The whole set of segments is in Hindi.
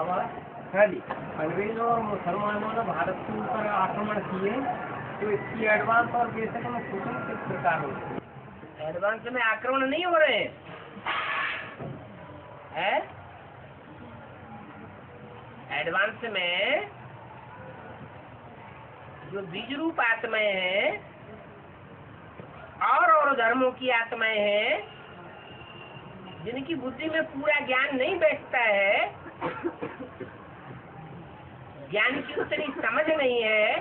बाबा हाँ जी। अंग्रेजों और मुसलमानों ने भारत के ऊपर आक्रमण किए, तो इसकी एडवांस और बेसिक में सूचना किस प्रकार होती है? एडवांस में आक्रमण नहीं हो रहे हैं? एडवांस में जो बीज रूप आत्माएं हैं और धर्मों की आत्माएं हैं, जिनकी बुद्धि में पूरा ज्ञान नहीं बैठता है, ज्ञान की उतनी समझ नहीं है,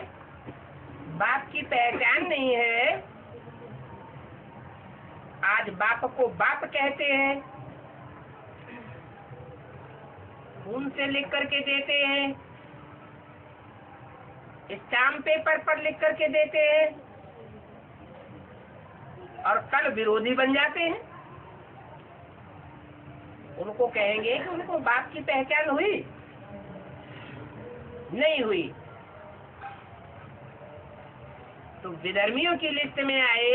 बाप की पहचान नहीं है, आज बाप को बाप कहते हैं, खून से लिख करके देते हैं, स्टाम्प पेपर पर लिख करके देते हैं, और कल विरोधी बन जाते हैं। उनको कहेंगे कि उनको बाप की पहचान हुई? नहीं हुई। तो विधर्मियों की लिस्ट में आए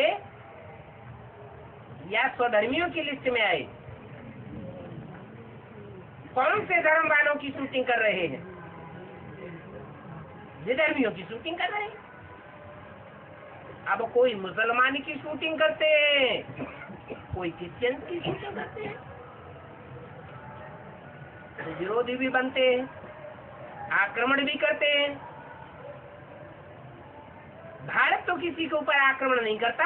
या स्वधर्मियों की लिस्ट में आए? कौन से धर्म वालों की शूटिंग कर रहे हैं? विधर्मियों की शूटिंग कर रहे हैं। अब कोई मुसलमान की शूटिंग करते हैं, कोई क्रिश्चियन की शूटिंग करते हैं, तो विरोधी भी बनते हैं, आक्रमण भी करते हैं। भारत तो किसी के ऊपर आक्रमण नहीं करता।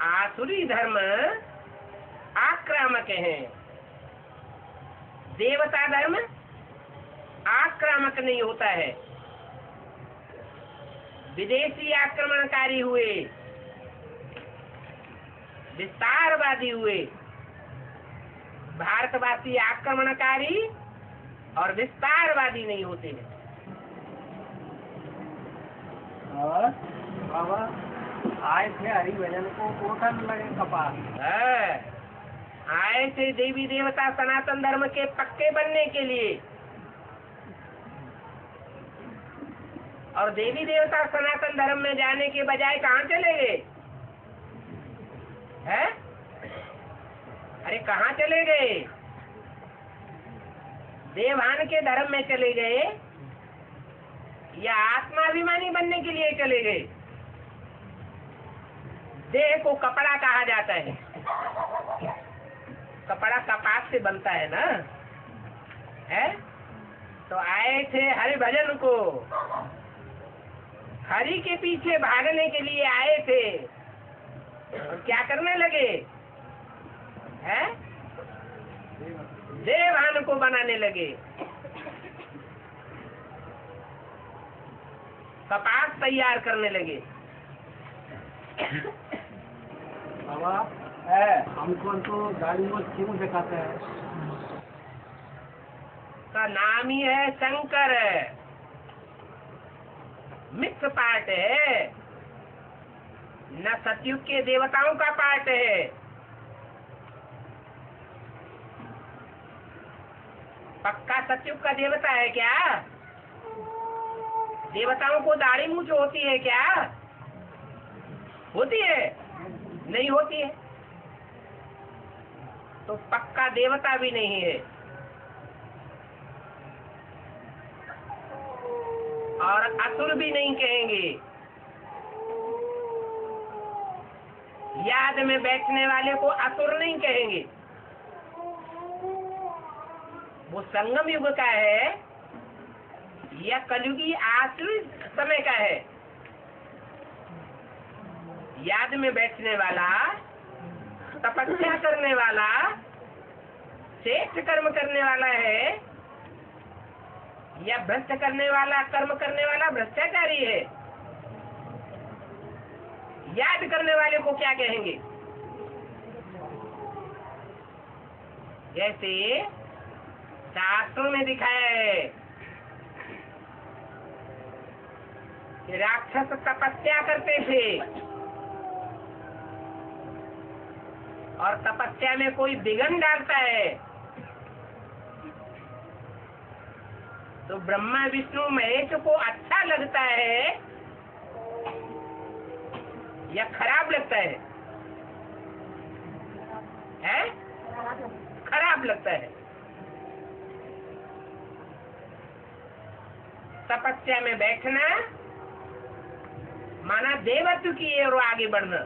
आसुरी धर्म आक्रामक हैं, देवता धर्म आक्रामक नहीं होता है। विदेशी आक्रमणकारी हुए, विस्तारवादी हुए, भारतवासी आक्रमणकारी और विस्तारवादी नहीं होते हैं। और बाबा आए थे हरिभजन को कोठन लगे कपास। आए थे देवी देवता सनातन धर्म के पक्के बनने के लिए, और देवी देवता सनातन धर्म में जाने के बजाय कहाँ चले गए? हैं? अरे कहाँ चले गए? देवान के धर्म में चले गए या आत्माभिमानी बनने के लिए चले गए? देह को कपड़ा कहा जाता है, कपड़ा कपास से बनता है ना, है? तो आए थे हरि भजन को, हरि के पीछे भागने के लिए आए थे, और क्या करने लगे? हैं? देवान को बनाने लगे, कपास तैयार करने लगे। बाबा हमको तो गाड़ी में क्यों दिखाते हैं? का नाम ही है शंकर, मिक्स पार्ट है, न सतयुग के देवताओं का पार्ट है। पक्का सतयुग का देवता है क्या? देवताओं को दाढ़ी मूंछ होती है क्या? होती है? नहीं होती है। तो पक्का देवता भी नहीं है, और असुर भी नहीं कहेंगे। याद में बैठने वाले को असुर नहीं कहेंगे। वो संगम युग का है या कलयुगी आसुरी समय का है? याद में बैठने वाला, तपस्या करने वाला, श्रेष्ठ कर्म करने वाला है, या भ्रष्ट करने वाला, कर्म करने वाला भ्रष्टाचारी है? याद करने वाले को क्या कहेंगे? जैसे शास्त्रों में दिखाया है कि राक्षस तपस्या करते थे, और तपस्या में कोई विघ्न डालता है तो ब्रह्मा विष्णु महेश को अच्छा लगता है या खराब लगता है? पाप लगता है। तपस्या में बैठना माना देवत्व की ओर आगे बढ़ना।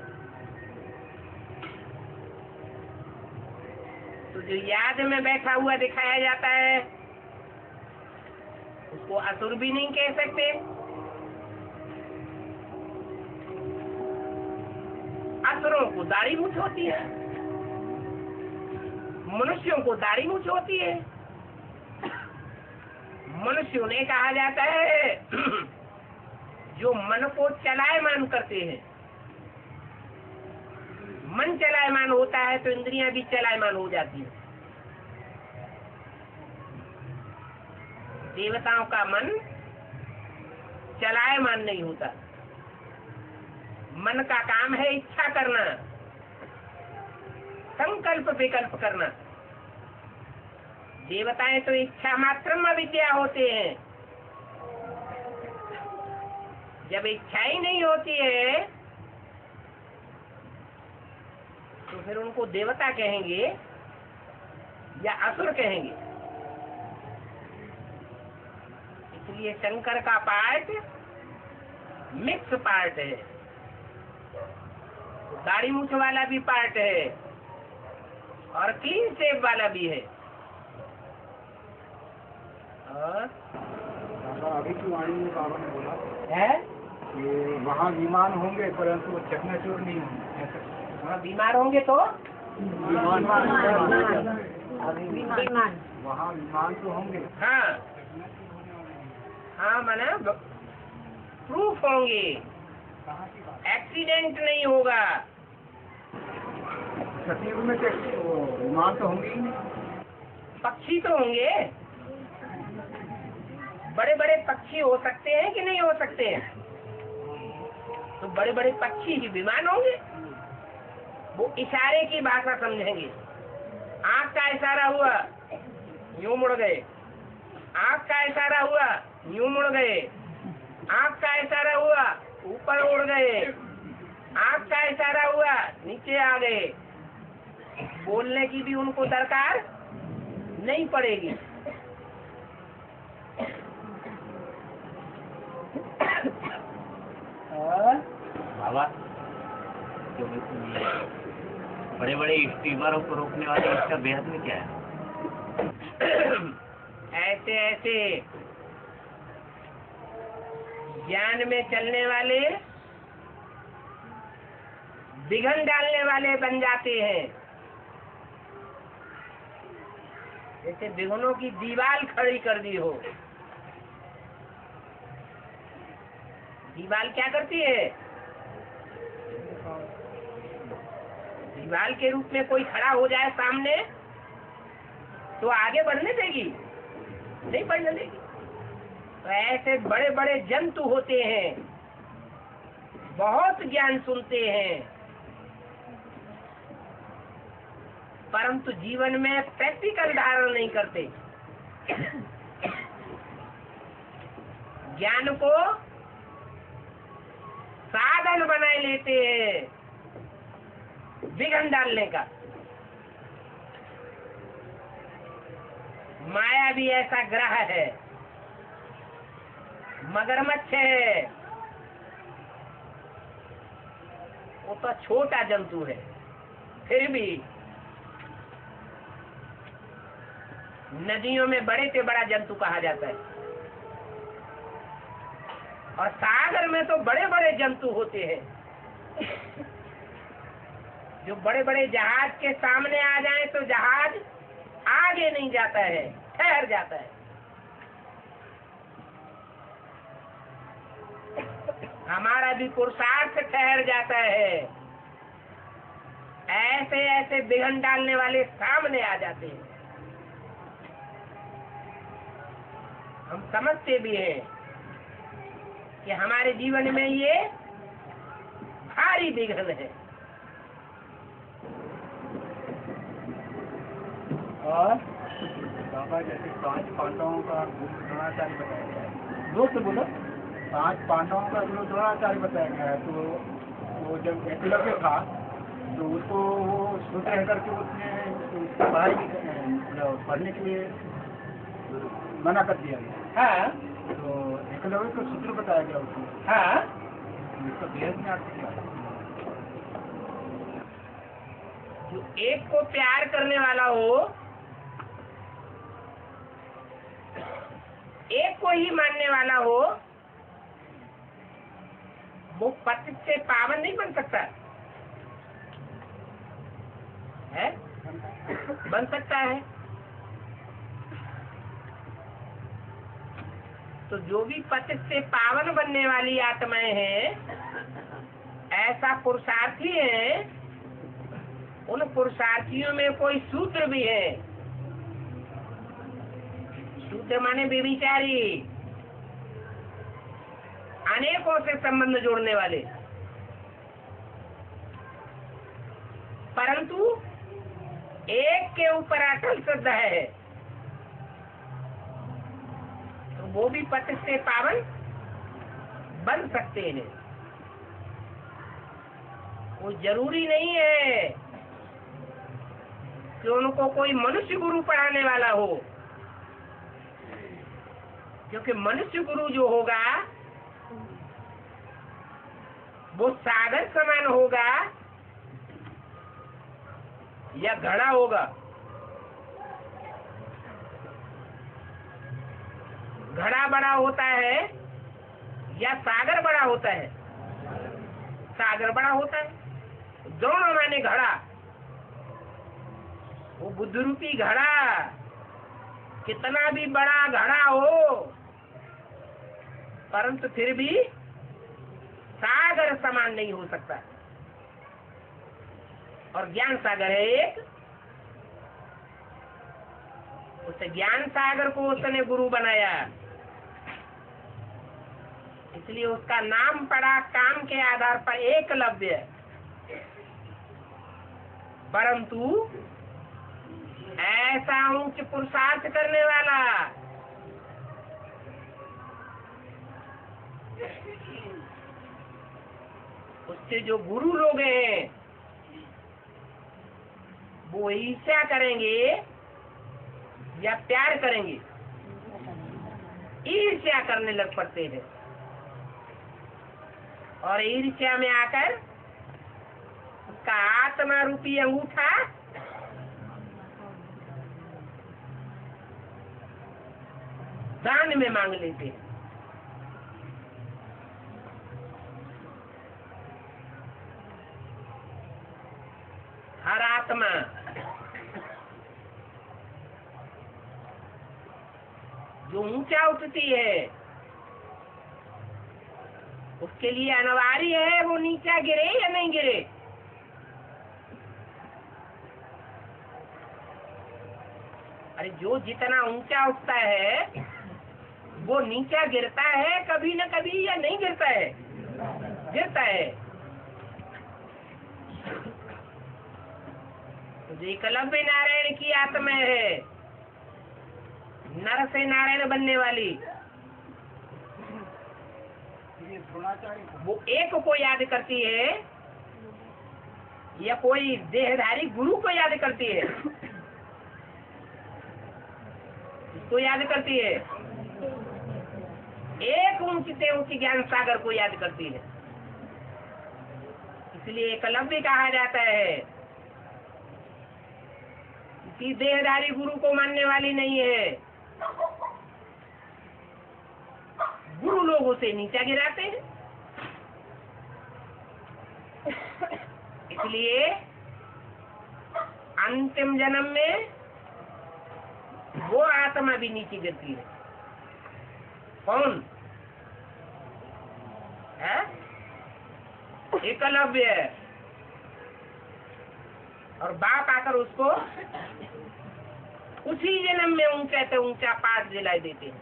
तो जो याद में बैठा हुआ दिखाया जाता है उसको असुर भी नहीं कह सकते। असुरों को दाढ़ी मूछ होती है, मनुष्यों को दाढ़ी मूछ होती है। मनुष्यों ने कहा जाता है जो मन को चलायमान करते हैं। मन चलायमान होता है तो इंद्रियां भी चलायमान हो जाती हैं। देवताओं का मन चलायमान नहीं होता। मन का काम है इच्छा करना, संकल्प विकल्प करना। देवताएं तो इच्छा मात्र विद्या होते हैं। जब इच्छा ही नहीं होती है तो फिर उनको देवता कहेंगे या असुर कहेंगे। इसलिए शंकर का पार्ट मिक्स पार्ट है। दाढ़ी मूछ वाला भी पार्ट है और क्लीन शेव वाला भी है। और अभी की वाणी में बाबा ने बोला है कि वहाँ विमान होंगे परंतु वो चकनाचूर नहीं होंगे। वहाँ बीमार होंगे तो विमान वहाँ विमान तो होंगे। हाँ हाँ माना प्रूफ होंगे, एक्सीडेंट नहीं होगा। सतयुग में तो विमान तो होंगे ही नहीं। पक्षी तो होंगे, बड़े बड़े पक्षी हो सकते हैं कि नहीं हो सकते हैं? तो बड़े बड़े पक्षी ही विमान होंगे। वो इशारे की भाषा समझेंगे। आंख का इशारा हुआ यूं मुड़ गए, आंख का इशारा हुआ यूं मुड़ गए, आंख का इशारा हुआ ऊपर उड़ गए, आंख का इशारा हुआ नीचे आ गए। बोलने की भी उनको दरकार नहीं पड़ेगी। बाबा जो बड़े बड़े स्टीमरों को रोकने वाले इसका बेहद में क्या है? ऐसे ऐसे ज्ञान में चलने वाले विघन डालने वाले बन जाते हैं। जैसे विघ्नों की दीवार खड़ी कर दी हो। दीवार क्या करती है? दीवार के रूप में कोई खड़ा हो जाए सामने तो आगे बढ़ने देगी? नहीं बढ़ने देगी। तो ऐसे बड़े बड़े जंतु होते हैं, बहुत ज्ञान सुनते हैं, परंतु जीवन में प्रैक्टिकल धारण नहीं करते। ज्ञान को साधन बनाए लेते हैं विघन डालने का। माया भी ऐसा ग्रह है, मगरमच्छ है। वो तो छोटा जंतु है, फिर भी नदियों में बड़े से बड़ा जंतु कहा जाता है। और सागर में तो बड़े बड़े जंतु होते हैं जो बड़े बड़े जहाज के सामने आ जाए तो जहाज आगे नहीं जाता है, ठहर जाता है। हमारा भी पुरुषार्थ ठहर जाता है। ऐसे ऐसे विघन डालने वाले सामने आ जाते हैं। हम समझते भी हैं कि हमारे जीवन में ये भारी विघन है। और बाबा जैसे 5 पांडवों का गुरु द्रोणाचार्य बताया गया है। दोस्त बोलो। 5 पांडवों का गुरु द्रोणाचार्य बताया गया है। तो वो जब एकलव्य था तो उसको वो सोच रह करके उसने उसको पढ़ने के लिए मना कर दिया गया। हाँ तो एकलव्य को सूत्र बताया गया उसको। हाँ, इसका बेहद में आपको क्या है? जो एक को प्यार करने वाला हो, एक को ही मानने वाला हो, वो पति से पावन नहीं बन सकता है? बन सकता है। तो जो भी पति से पावन बनने वाली आत्माएं हैं, ऐसा पुरुषार्थी है, उन पुरुषार्थियों में कोई सूत्र भी है। सूत्र माने व्यभिचारी, अनेकों से संबंध जोड़ने वाले, परंतु एक के ऊपर अटल श्रद्धा है, तो वो भी पति से पावन बन सकते हैं। वो जरूरी नहीं है कि उनको कोई मनुष्य गुरु पढ़ाने वाला हो, क्योंकि मनुष्य गुरु जो होगा वो सागर समान होगा या घड़ा होगा। घड़ा बड़ा होता है या सागर बड़ा होता है? सागर बड़ा होता है। दोनों माने घड़ा, वो बुद्ध रूपी घड़ा कितना भी बड़ा घड़ा हो, परंतु फिर भी सागर समान नहीं हो सकता। और ज्ञान सागर है एक, उस ज्ञान सागर को उसने गुरु बनाया, इसलिए उसका नाम पड़ा काम के आधार पर एकलव्य। परंतु ऐसा उच्च पुरुषार्थ करने वाला, उससे जो गुरु लोग हैं वो ईर्ष्या करेंगे या प्यार करेंगे? ईर्ष्या करने लग पड़ते हैं, और ईर्ष्या में आकर उसका आत्मा रूपी अंगूठा दान में मांग लेते हैं। हर आत्मा जो ऊंचा उठती है उसके लिए अनिवार्य है वो नीचा गिरे या नहीं गिरे। अरे जो जितना ऊंचा उठता है वो नीचा गिरता है कभी न कभी, या नहीं गिरता है? गिरता है। तो जो एकलव्य नारायण की आत्मा है, नर से नारायण बनने वाली, वो एक को याद करती है या कोई देहधारी गुरु को याद करती है? इसको याद करती है। एक ऊंची से ऊंची ज्ञान सागर को याद करती है। इसलिए एकलव्य कहा जाता है कि देहधारी गुरु को मानने वाली नहीं है। गुरु लोग उसे नीचा गिराते हैं। इसलिए अंतिम जन्म में वो आत्मा भी नीचे गिरती है। कौन है? एकलव्य। और बाप आकर उसको उसी जन्म में ऊंचा से ऊंचा पाठ दिलाई देते हैं,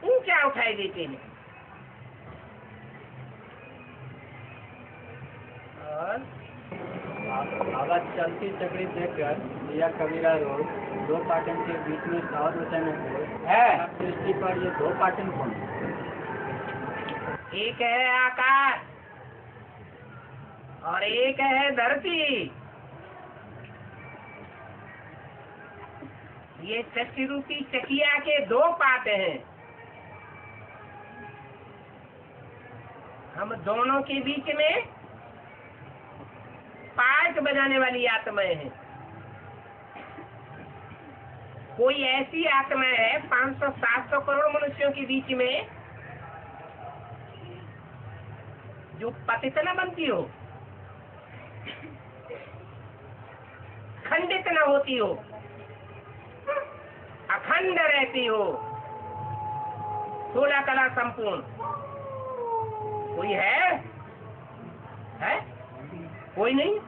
ऊंचा उठाई देते हैं। और आवाज चलती चक्री देखकर दिया कबीरा लोग दो पाटन के बीच में सावर रचना है सृष्टि पर। ये दो पाटन कौन है? एक है आकाश और एक है धरती। ये चक्की रूपी चकिया के दो पार्ट हैं। हम दोनों के बीच में पार्ट बजाने वाली आत्माएं हैं। कोई ऐसी आत्मा है 500-700 करोड़ मनुष्यों के बीच में जो पतित न बनती हो, खंडित न होती हो, अखंड रहती हो, 16 कला संपूर्ण। कोई है? कोई नहीं।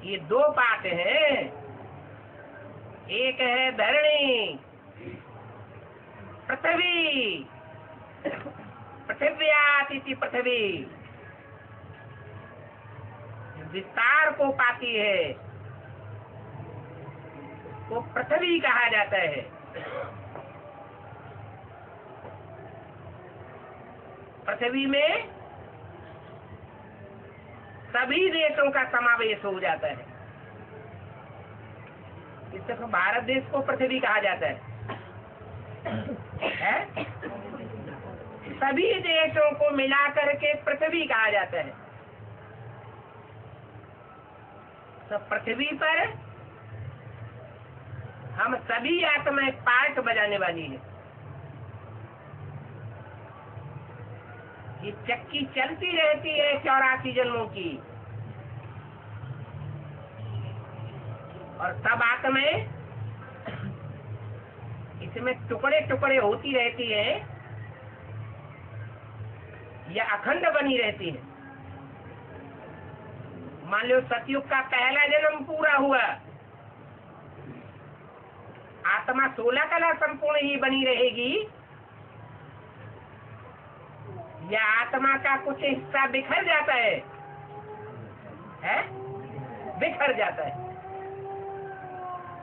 ये दो पार्ट हैं। एक है धरणी, पृथ्वी, पृथिव्यातिथि पृथ्वी, विस्तार को पाती है, वो पृथ्वी कहा जाता है। पृथ्वी में सभी देशों का समावेश हो जाता है। सिर्फ भारत देश को पृथ्वी कहा जाता है? सभी देशों को मिलाकर के पृथ्वी कहा जाता है। तो पृथ्वी पर हम सभी आत्माएं पार्ट बजाने वाली है। ये चक्की चलती रहती है 84 जन्मों की, और सब आत्माएं इसमें टुकड़े टुकड़े होती रहती है या अखंड बनी रहती है। मान लो सतयुग का पहला जन्म पूरा हुआ, आत्मा 16 कला संपूर्ण ही बनी रहेगी, या आत्मा का कुछ हिस्सा बिखर जाता है? बिखर जाता है,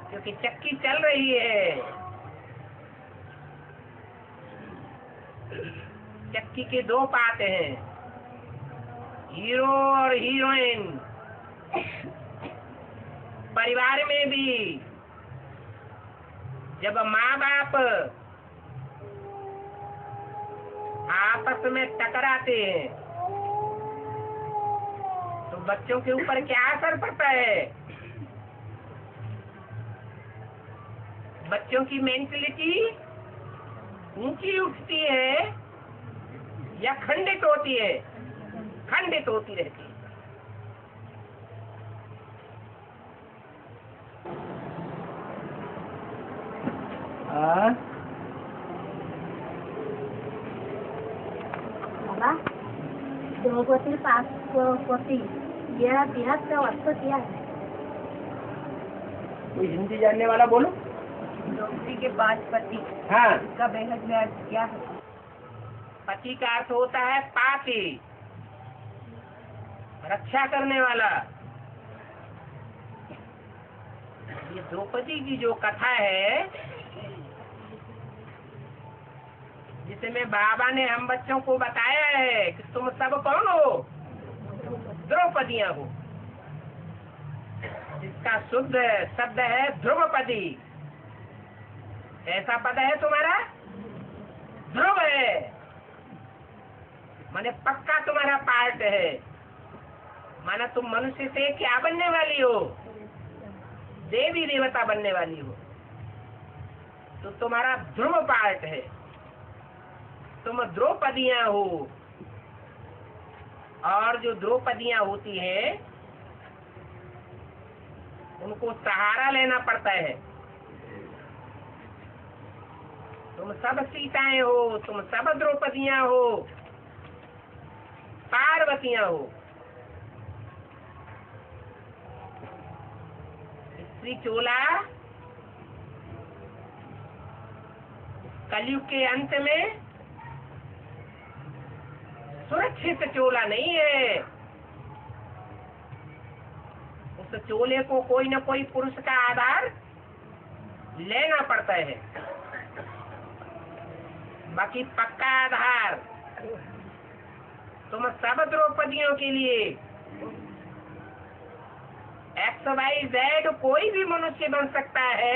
क्योंकि चक्की चल रही है। चक्की के दो पार्ट हैं, हीरो और हीरोइन। परिवार में भी जब माँ बाप आपस में टकराते हैं तो बच्चों के ऊपर क्या असर पड़ता है? बच्चों की मेंटलिटी ऊंची उठती है या खंडित होती है? खंडित होती रहती है। बाबा, द्रौपदी 5 यह बिहार का अर्थ क्या है? कोई हिंदी जानने वाला बोलो। द्रौपदी के 5 पति, हाँ, इसका बेहद में अर्थ क्या है? पति का अर्थ होता है पाति, रक्षा करने वाला। ये द्रौपदी की जो कथा है, जिसमें बाबा ने हम बच्चों को बताया है कि तुम सब कौन हो? द्रौपदियां हो। इसका शुद्ध शब्द है ध्रुवपदी। ऐसा पद है तुम्हारा? ध्रुव है, माने पक्का तुम्हारा पार्ट है। माना तुम मनुष्य से क्या बनने वाली हो? देवी देवता बनने वाली हो। तो तुम्हारा ध्रुव पार्ट है, तुम द्रौपदियां हो। और जो द्रौपदियां होती हैं उनको सहारा लेना पड़ता है। तुम सब सीताएं हो, तुम सब द्रौपदियां हो, पार्वतियां हो। स्त्री चोला कलयुग के अंत में सुरक्षित चोला नहीं है। उस चोले को कोई न कोई पुरुष का आधार लेना पड़ता है। बाकी पक्का आधार तुम सब द्रौपदियों के लिए XYZ कोई भी मनुष्य बन सकता है,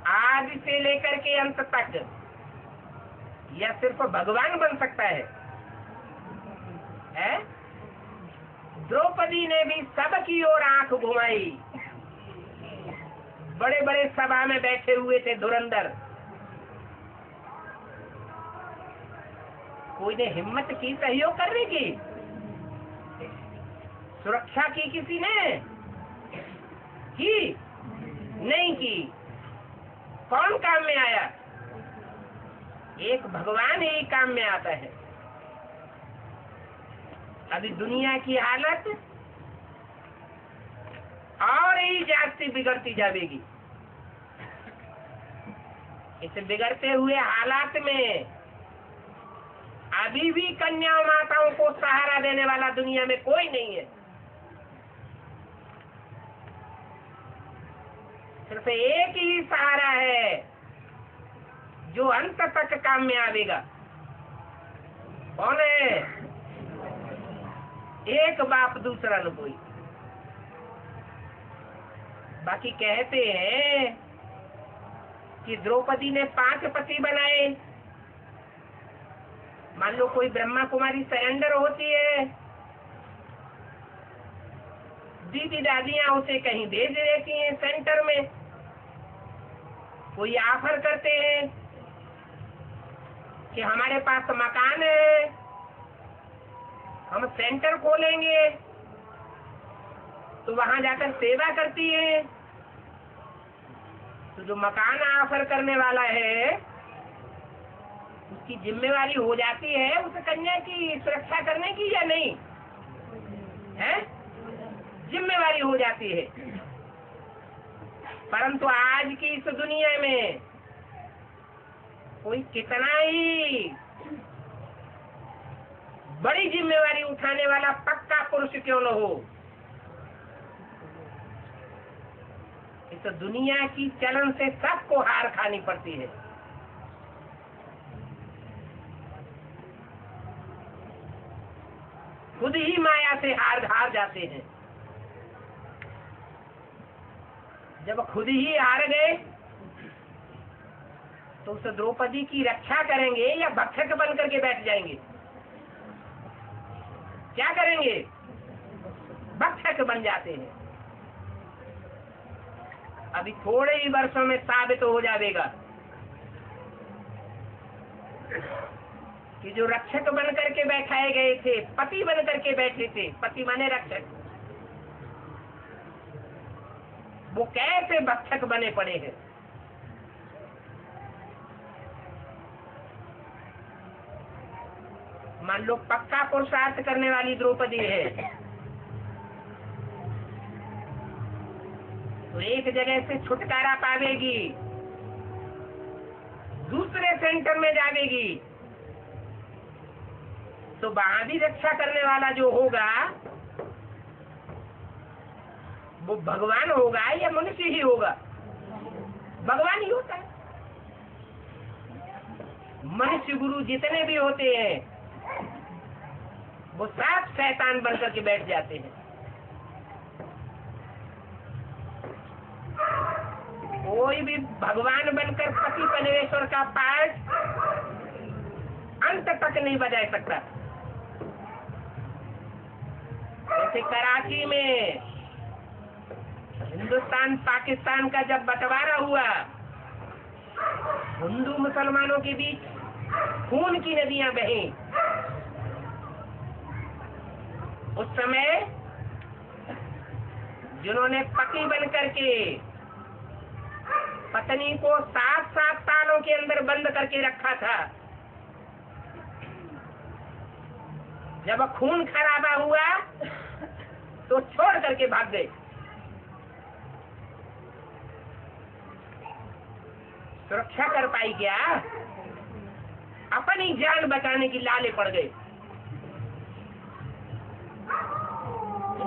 आदि से लेकर के अंत तक, या सिर्फ भगवान बन सकता है? द्रौपदी ने भी सबकी ओर आंख घुमाई। बड़े बड़े सभा में बैठे हुए थे धुरंधर, कोई ने हिम्मत की सहयोग करने की? सुरक्षा की किसी ने की? नहीं की। कौन काम में आया? एक भगवान ही काम में आता है। अभी दुनिया की हालत और ही जाती बिगड़ती जाएगी। इस बिगड़ते हुए हालात में अभी भी कन्या माताओं को सहारा देने वाला दुनिया में कोई नहीं है। सिर्फ एक ही सहारा है जो अंत तक काम में आवेगा। कौन है? एक बाप दूसरा न कोई। बाकी कहते हैं कि द्रौपदी ने 5 पति बनाए। मान लो कोई ब्रह्मा कुमारी सरेंडर होती है, दीदी दादियां उसे कहीं भेज देती हैं सेंटर में। कोई ऑफर करते हैं कि हमारे पास मकान है, हम सेंटर खोलेंगे, तो वहां जाकर सेवा करती है। तो जो मकान ऑफर करने वाला है उसकी जिम्मेवारी हो जाती है उस कन्या की सुरक्षा करने की, या नहीं है? जिम्मेवारी हो जाती है। परंतु आज की इस दुनिया में कोई कितना ही बड़ी जिम्मेवारी उठाने वाला पक्का पुरुष क्यों न हो, इस दुनिया की चलन से सबको हार खानी पड़ती है। खुद ही माया से हार जाते हैं। जब खुद ही हार गए तो उस द्रौपदी की रक्षा करेंगे या भक्षक बन करके बैठ जाएंगे? क्या करेंगे? भक्षक बन जाते हैं। अभी थोड़े ही वर्षों में साबित हो जाएगा कि जो रक्षक बन करके बैठाए गए थे, पति बन करके बैठे थे, पति माने रक्षक, वो कैसे भक्षक बने पड़े हैं। मान लो पक्का पुरुषार्थ करने वाली द्रौपदी है तो एक जगह से छुटकारा पावेगी, दूसरे सेंटर में जावेगी, तो वहां भी रक्षा करने वाला जो होगा वो भगवान होगा या मनुष्य ही होगा? भगवान ही होता है। मनुष्य गुरु जितने भी होते हैं वो सब शैतान बनकर के बैठ जाते हैं। कोई भी भगवान बनकर पति परमेश्वर का पाठ अंत तक नहीं बजा सकता। जैसे कराची में हिंदुस्तान पाकिस्तान का जब बंटवारा हुआ, हिंदू मुसलमानों के बीच खून की नदियां बहीं। उस समय जिन्होंने पति बनकर के पत्नी को 7-7 सालों के अंदर बंद करके रखा था, जब खून खराबा हुआ तो छोड़ करके भाग गए। सुरक्षा कर पाई क्या? अपनी जान बचाने की लाले पड़ गए।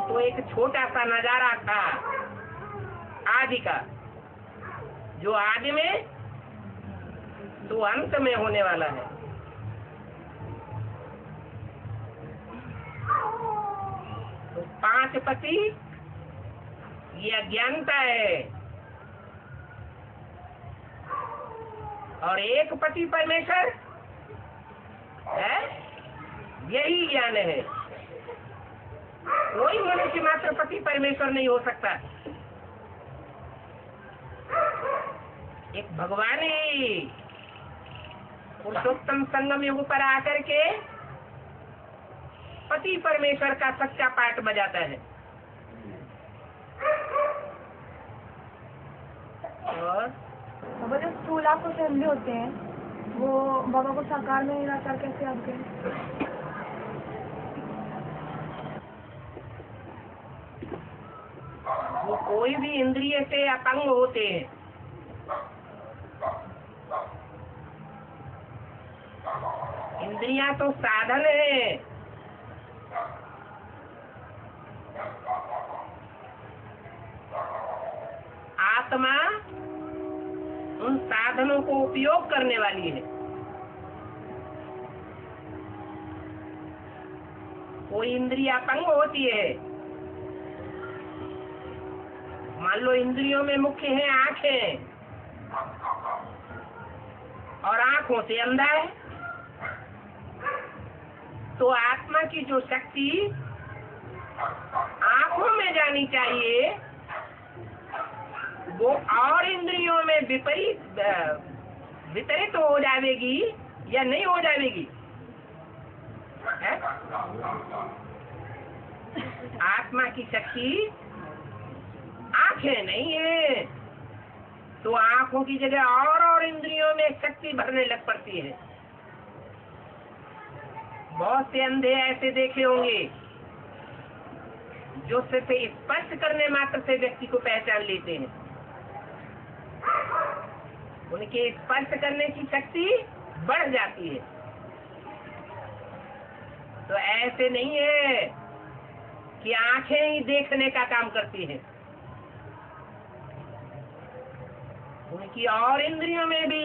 तो एक छोटा सा नजारा था आदि का, जो आदि में तो अंत में होने वाला है। 5 पति, ये अज्ञानता है, और 1 पति परमेश्वर है, यही ज्ञान है। कोई मनुष्य मात्र पति परमेश्वर नहीं हो सकता। एक भगवान ही पुरुषोत्तम संगम युग पर आकर के पति परमेश्वर का सच्चा पाठ बजाता है। और बाबा जो स्थूल आपको चंदे होते हैं वो बाबा को साकार में निराकार कैसे आते हैं? वो कोई भी इंद्रिय से अपंग होते हैं। इंद्रियां तो साधन है, आत्मा उन साधनों को उपयोग करने वाली है। कोई इंद्रिय अपंग होती है, मान लो इंद्रियों में मुख्य है आंखें, और आंखों से अंधा है, तो आत्मा की जो शक्ति आंखों में जानी चाहिए वो और इंद्रियों में वितरित हो जाएगी या नहीं हो जाएगी? आत्मा की शक्ति आंखें नहीं है, तो आंखों की जगह और इंद्रियों में शक्ति भरने लग पड़ती है। बहुत से अंधे ऐसे देखे होंगे जो सिर्फ स्पर्श करने मात्र से व्यक्ति को पहचान लेते हैं। उनके स्पर्श करने की शक्ति बढ़ जाती है। तो ऐसे नहीं है कि आंखें ही देखने का काम करती हैं, उनकी और इंद्रियों में भी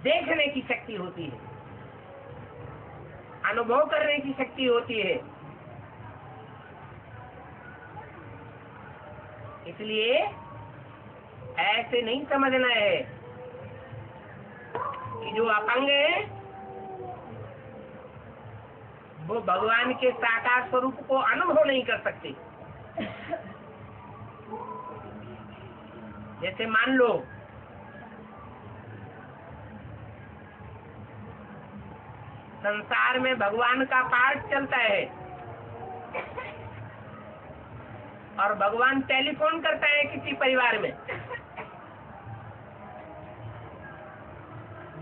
देखने की शक्ति होती है, अनुभव करने की शक्ति होती है। इसलिए ऐसे नहीं समझना है कि जो अपंग है वो भगवान के साकार स्वरूप को अनुभव नहीं कर सकते। जैसे मान लो संसार में भगवान का पाठ चलता है और भगवान टेलीफोन करता है किसी परिवार में,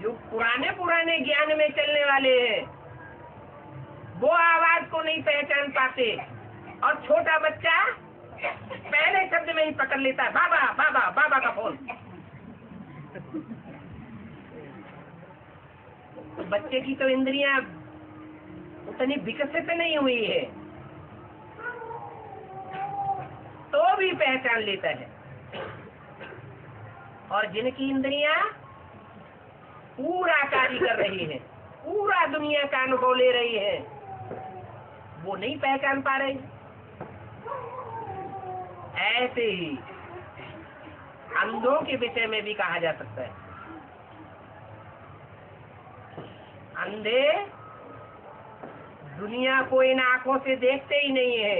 जो पुराने ज्ञान में चलने वाले हैं वो आवाज को नहीं पहचान पाते, और छोटा बच्चा पहले शब्द में ही पकड़ लेता है, बाबा बाबा बाबा का फोन। तो बच्चे की तो इंद्रियां उतनी विकसित नहीं हुई है, तो भी पहचान लेता है। और जिनकी इंद्रियां पूरा कार्य कर रही है, पूरा दुनिया का अनुभव ले रही है, वो नहीं पहचान पा रही। ऐसे ही अंधों के विषय में भी कहा जा सकता है। अंधे दुनिया को इन आंखों से देखते ही नहीं है।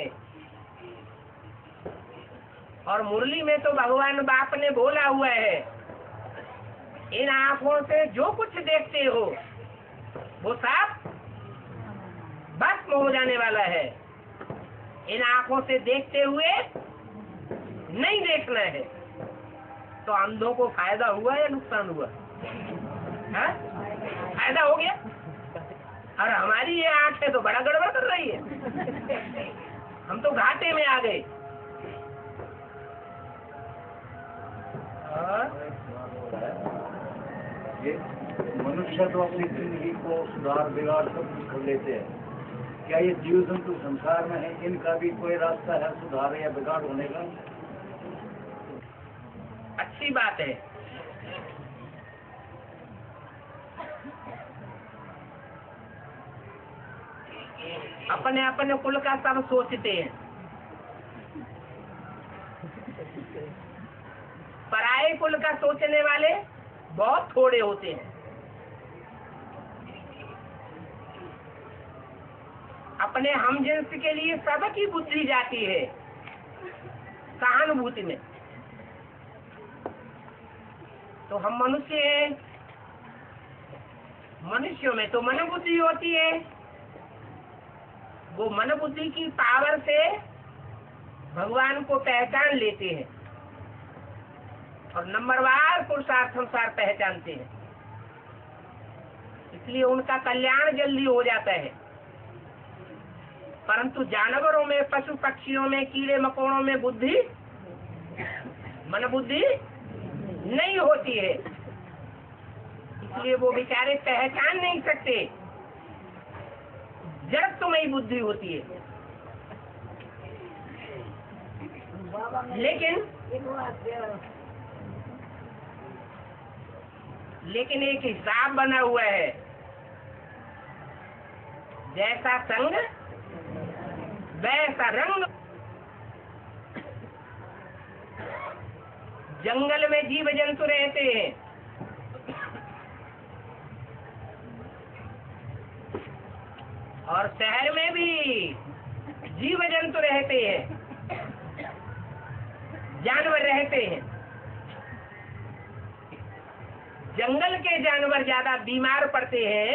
और मुरली में तो भगवान बाप ने बोला हुआ है, इन आंखों से जो कुछ देखते हो वो सब भस्म हो जाने वाला है। इन आंखों से देखते हुए नहीं देखना है। तो अंधों को फायदा हुआ या नुकसान हुआ? हा? फायदा हो गया। और हमारी ये आंखें तो बड़ा गड़बड़ कर रही है, हम तो घाटे में आ गए। ये मनुष्य तो अपनी जिंदगी को सुधार बिगाड़ सब कुछ कर लेते हैं, क्या ये जीव जंतु संसार में है, इनका भी कोई रास्ता है सुधार या बिगाड़ होने का? अच्छी बात है। अपने अपने कुल का सब सोचते हैं, पराये कुल का सोचने वाले बहुत थोड़े होते हैं। अपने हमजिन्स के लिए सबकी बुद्धि जाती है सहानुभूति में। तो हम मनुष्य हैं, मनुष्यों में तो मन बुद्धि होती है। वो मन बुद्धि की पावर से भगवान को पहचान लेते हैं और नंबरवार पुरुषार्थ अनुसार पहचानते हैं, इसलिए उनका कल्याण जल्दी हो जाता है। परंतु जानवरों में, पशु पक्षियों में, कीड़े मकोड़ों में बुद्धि, मन बुद्धि नहीं होती है, इसलिए वो बेचारे पहचान नहीं सकते। जड़त्वमयी बुद्धि होती है। लेकिन एक हिसाब बना हुआ है, जैसा संग वैसा रंग। जंगल में जीव जंतु रहते हैं, और शहर में भी जीव जंतु रहते हैं, जानवर रहते हैं। जंगल के जानवर ज्यादा बीमार पड़ते हैं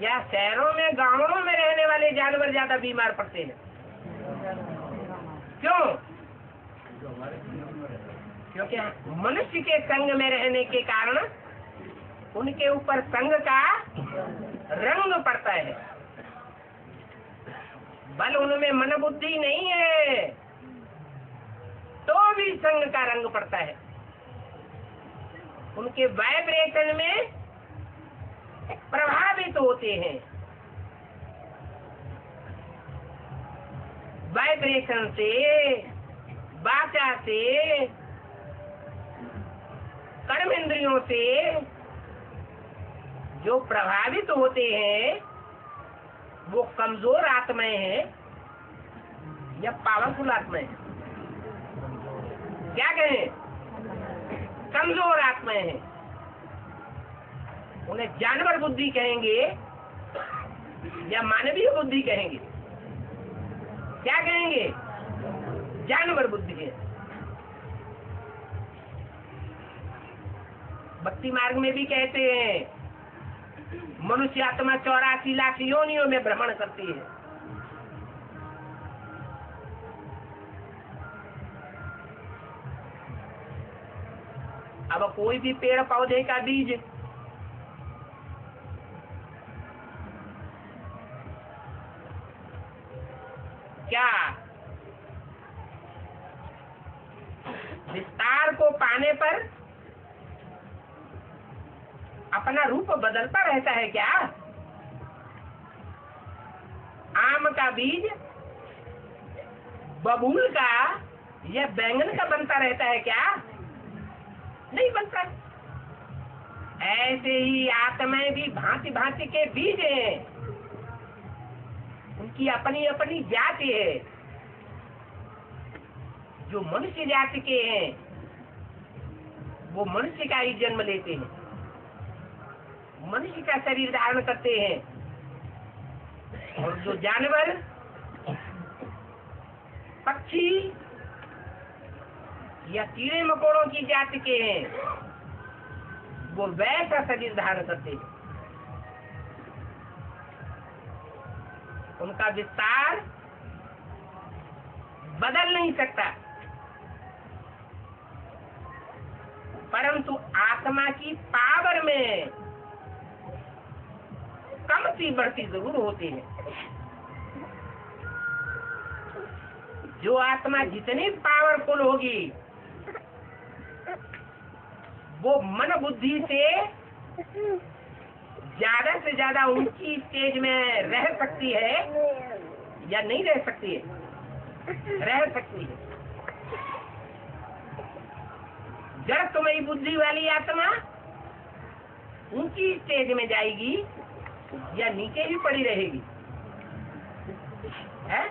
या शहरों में, गांवों में रहने वाले जानवर ज्यादा बीमार पड़ते हैं? क्यों? क्योंकि मनुष्य के संग में रहने के कारण उनके ऊपर संग का रंग पड़ता है। बल उनमें मन बुद्धि नहीं है तो भी संग का रंग पड़ता है। उनके वाइब्रेशन में प्रभावित होते हैं। वाइब्रेशन से, वाचा से, कर्म इंद्रियों से जो प्रभावित होते हैं वो कमजोर आत्माएं हैं या पावरफुल आत्माएं? क्या कहें? कमजोर आत्माएं हैं। उन्हें जानवर बुद्धि कहेंगे या मानवीय बुद्धि कहेंगे? क्या कहेंगे? जानवर बुद्धि है। भक्ति मार्ग में भी कहते हैं मनुष्य आत्मा 84 लाख योनियों में भ्रमण करती है। अब कोई भी पेड़ पौधे का बीज क्या विस्तार को पाने पर अपना रूप बदलता रहता है क्या? आम का बीज बबूल का या बैंगन का बनता रहता है क्या? नहीं बनता। ऐसे ही आत्माएं भी भांति भांति के बीज हैं, उनकी अपनी अपनी जाति है। जो मनुष्य जाति के हैं वो मनुष्य का ही जन्म लेते हैं, मनुष्य का शरीर धारण करते हैं, और जो जानवर, पक्षी या कीड़े मकोड़ों की जाति के हैं वो वैसा शरीर धारण करते हैं। उनका विस्तार बदल नहीं सकता, परंतु आत्मा की पावर में कम सी बढ़ती जरूर होती है। जो आत्मा जितनी पावरफुल होगी वो मन बुद्धि से ज्यादा ऊंची स्टेज में रह सकती है या नहीं रह सकती है? रह सकती है। जड़त्वमयी बुद्धि वाली आत्मा ऊंची स्टेज में जाएगी या नीचे ही पड़ी रहेगी? है?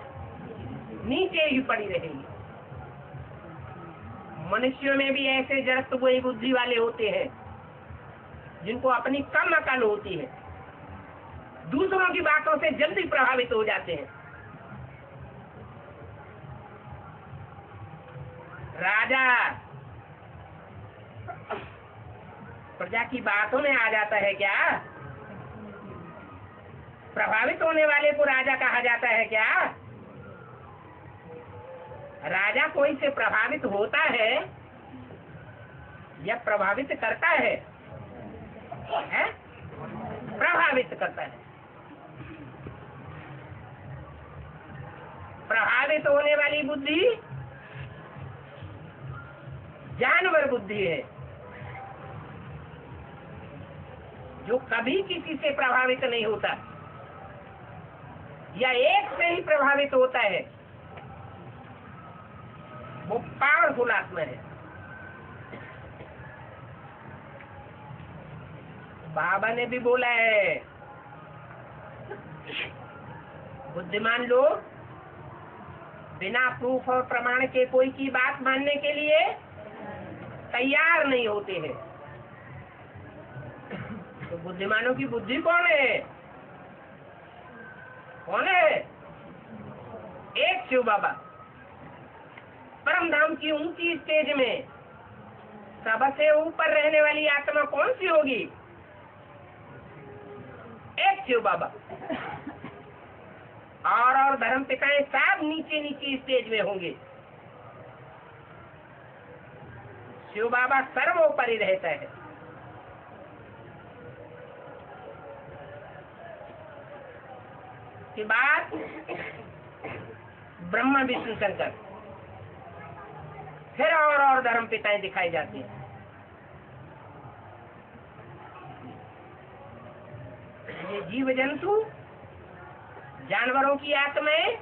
नीचे ही पड़ी रहेगी। मनुष्यों में भी ऐसे जड़त्व बुद्धि वाले होते हैं जिनको अपनी कम अकल होती है, दूसरों की बातों से जल्दी प्रभावित हो जाते हैं। राजा प्रजा की बातों में आ जाता है क्या? प्रभावित होने वाले को राजा कहा जाता है क्या? राजा कोई से प्रभावित होता है या प्रभावित करता है? है? प्रभावित करता है। प्रभावित होने वाली बुद्धि जानवर बुद्धि है, जो कभी किसी से प्रभावित नहीं होता या एक से ही प्रभावित होता है, वो पावरफुल आत्मा है। बाबा ने भी बोला है, बुद्धिमान लोग बिना प्रूफ और प्रमाण के कोई की बात मानने के लिए तैयार नहीं होते हैं। तो बुद्धिमानों की बुद्धि कौन है? कौन है? एक शिव बाबा। परम धाम की ऊंची स्टेज में सबसे ऊपर रहने वाली आत्मा कौन सी होगी? एक शिव बाबा। और धर्म पिताएं सब नीचे नीचे स्टेज में होंगे। शिव बाबा सर्वोपरि रहता है। के बाद ब्रह्मा विष्णु शंकर, फिर और धर्म पिताएं दिखाई जाती हैं। ये जीव जंतु जानवरों की आत्माएं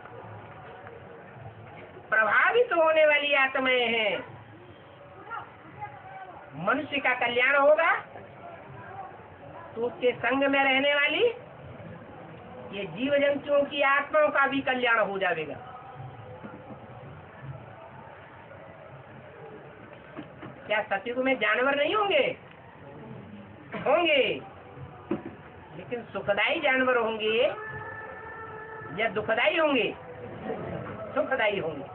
प्रभावित होने वाली आत्माएं हैं। मनुष्य का कल्याण होगा तो उसके संग में रहने वाली ये जीव जंतुओं की आत्माओं का भी कल्याण हो जाएगा। क्या सतयुग में जानवर नहीं होंगे? होंगे, लेकिन सुखदायी जानवर होंगे या दुखदायी होंगे? सुखदायी होंगे।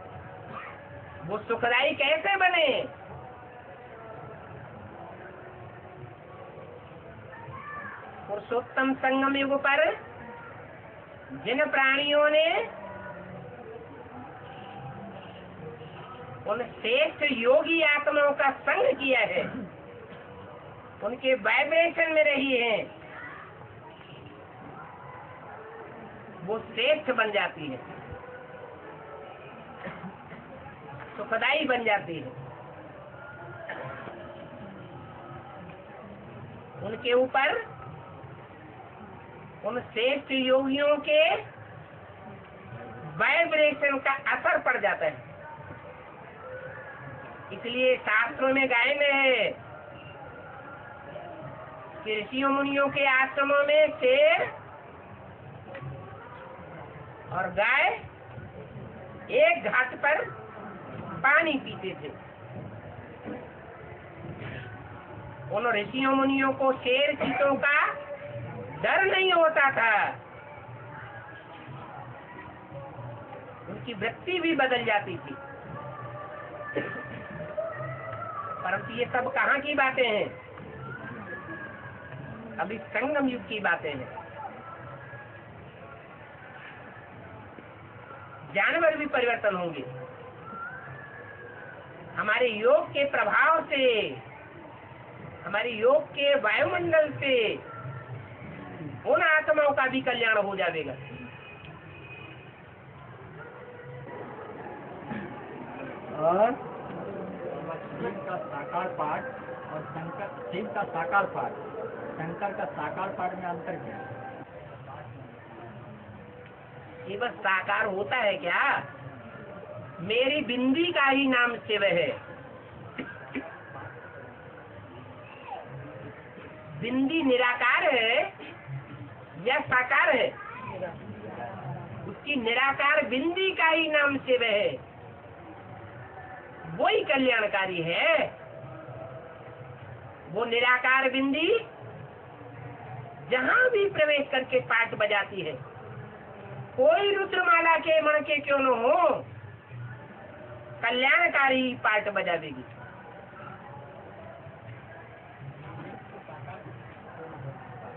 वो सुखदायी कैसे बने? पुरुषोत्तम संगम युग पर जिन प्राणियों ने उन श्रेष्ठ योगी आत्माओं का संग किया है, उनके वाइब्रेशन में रही है, वो श्रेष्ठ बन जाती है, सुखदायी बन जाती है। उनके ऊपर उन श्रेष्ठ योगियों के वाइब्रेशन का असर पड़ जाता है। इसलिए शास्त्रों में गाय में है कि ऋषियों मुनियों के आश्रमों में शेर और गाय एक घाट पर पानी पीते थे। उन ऋषियों मुनियों को शेर चीतों का डर नहीं होता था। उनकी वृत्ति भी बदल जाती थी। परंतु ये सब कहाँ की बातें हैं? अभी संगम युग की बातें हैं। जानवर भी परिवर्तन होंगे। हमारे योग के प्रभाव से, हमारे योग के वायुमंडल से उन आत्माओं का भी कल्याण हो जाएगा। और शिव का साकार पाठ और शंकर, शिव का साकार पाठ, शंकर का साकार पाठ में अंतर क्या है? ये बस साकार होता है क्या? मेरी बिंदी का ही नाम शिव है। बिंदी निराकार है या साकार है? उसकी निराकार बिंदी का ही नाम शिव है, वो ही कल्याणकारी है। वो निराकार बिंदी जहां भी प्रवेश करके पाठ बजाती है, कोई रुद्रमाला के मण के क्यों न हो, कल्याणकारी पाठ बजा देगी।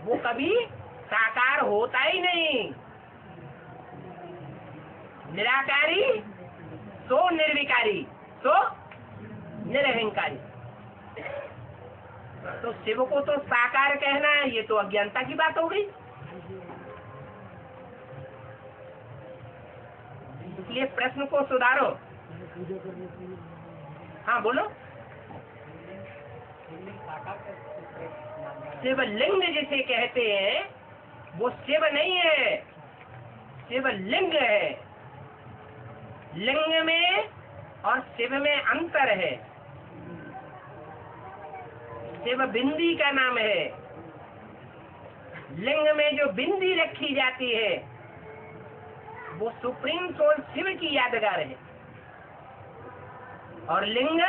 वो कभी साकार होता ही नहीं। निराकारी सो निर्विकारी सो निरहंकारी। तो शिव को तो साकार कहना है, ये तो अज्ञानता की बात हो गई। इसलिए प्रश्न को सुधारो। हाँ बोलो। शिवलिंग जिसे कहते हैं वो शिव नहीं है, शिवलिंग है। लिंग में और शिव में अंतर है। शिव बिंदी का नाम है। लिंग में जो बिंदी रखी जाती है वो सुप्रीम सोल शिव की यादगार है, और लिंग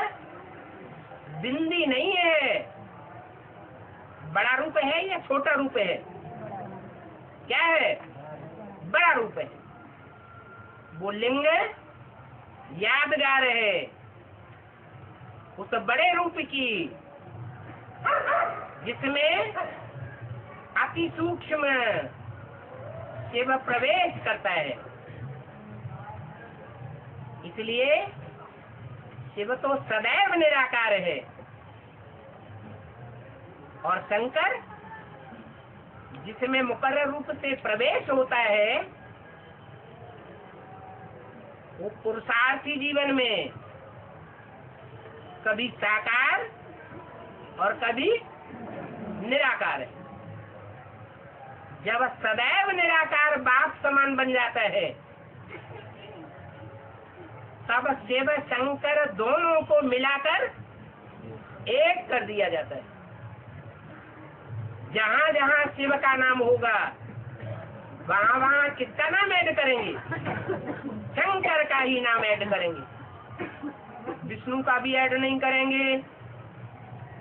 बिंदी नहीं है। बड़ा रूप है या छोटा रूप है? क्या है? बड़ा रूप है। वो लिंग यादगार है उस बड़े रूप की, जिसमें अति सूक्ष्म शिव प्रवेश करता है। इसलिए शिव तो सदैव निराकार है, और शंकर जिसमें मुकर्रर रूप से प्रवेश होता है, वो पुरुषार्थी जीवन में कभी साकार और कभी निराकार है। जब सदैव निराकार बाप समान बन जाता है, तब शिव शंकर दोनों को मिलाकर एक कर दिया जाता है। जहाँ जहाँ शिव का नाम होगा वहाँ वहाँ किसका नाम ऐड करेंगे? शंकर का ही नाम ऐड करेंगे। विष्णु का भी ऐड नहीं करेंगे,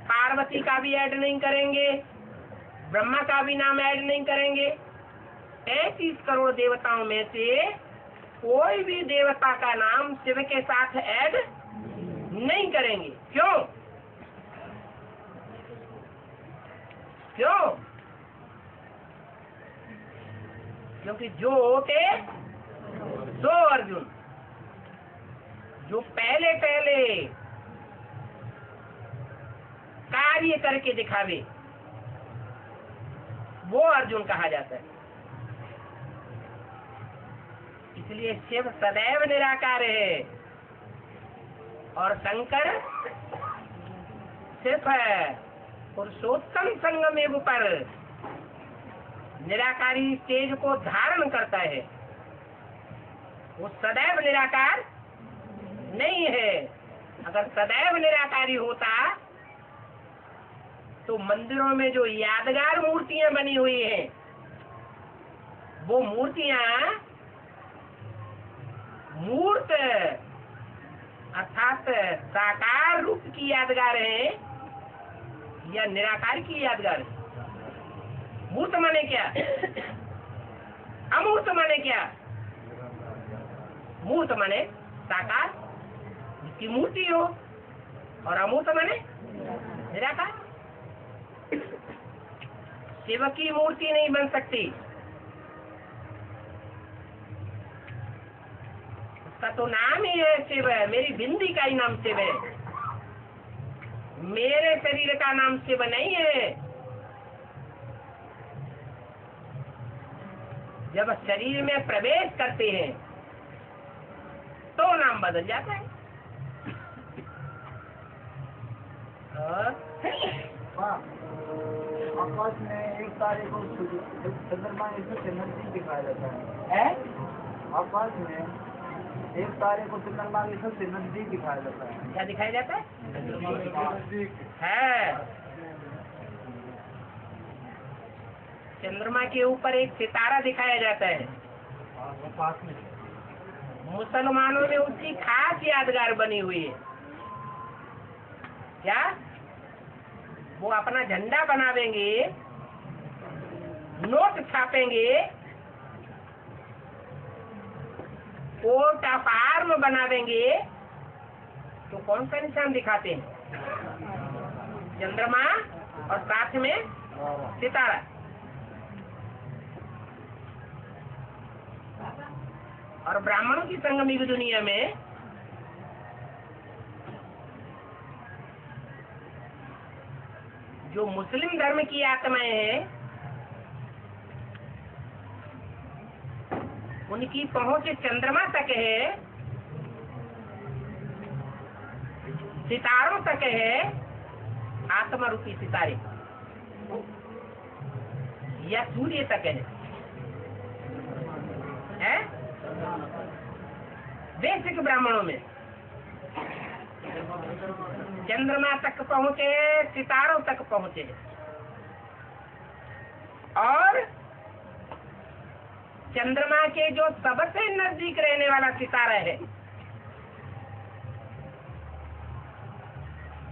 पार्वती का भी ऐड नहीं करेंगे, ब्रह्मा का भी नाम ऐड नहीं करेंगे। 33 करोड़ देवताओं में से कोई भी देवता का नाम शिव के साथ ऐड नहीं करेंगे। क्यों? क्यों? क्योंकि जो होते सो अर्जुन, जो पहले पहले कार्य करके दिखावे, वो अर्जुन कहा जाता है। इसलिए शिव सदैव निराकार है, और शंकर सिर्फ पुरुषोत्तम संगम पर निराकारी स्टेज को धारण करता है। वो सदैव निराकार नहीं है। अगर सदैव निराकारी होता तो मंदिरों में जो यादगार मूर्तियां बनी हुई हैं, वो मूर्तियां मूर्त अर्थात साकार रूप की यादगार है या निराकार की यादगार है? मूर्त माने क्या? अमूर्त माने क्या? मूर्त माने साकार, जिसकी मूर्ति हो, और अमूर्त माने निराकार। शिव की मूर्ति नहीं बन सकती। उसका तो नाम ही है शिव है। मेरी बिंदी का ही नाम शिव है, मेरे शरीर का नाम शिव नहीं है। जब शरीर में प्रवेश करते हैं तो नाम बदल जाता है। आकाश में एक तारे को चंद्रमा इससे नजदीक दिखाया जाता है। आकाश में एक तारे को चंद्रमा के सबसे नजदीक दिखाया जाता है। क्या दिखाया जाता है? नजदीक है। चंद्रमा के ऊपर एक सितारा दिखाया जाता है। वो पास में मुसलमानों में उसकी खास यादगार बनी हुई है। क्या वो अपना झंडा बनावेंगे, नोट छापेंगे, कोट ऑफ आर्म बनावेंगे, तो कौन सा निशान दिखाते हैं? चंद्रमा और साथ में सितारा। और ब्राह्मणों की संगमी की दुनिया में जो मुस्लिम धर्म की आत्माएं हैं, उनकी पहुंच चंद्रमा तक है, सितारों तक है, आत्मा रूपी सितारे, या सूर्य तक है? बेसिक ब्राह्मणों में चंद्रमा तक पहुंचे, सितारों तक पहुंचे, और चंद्रमा के जो सबसे नजदीक रहने वाला सितारा है,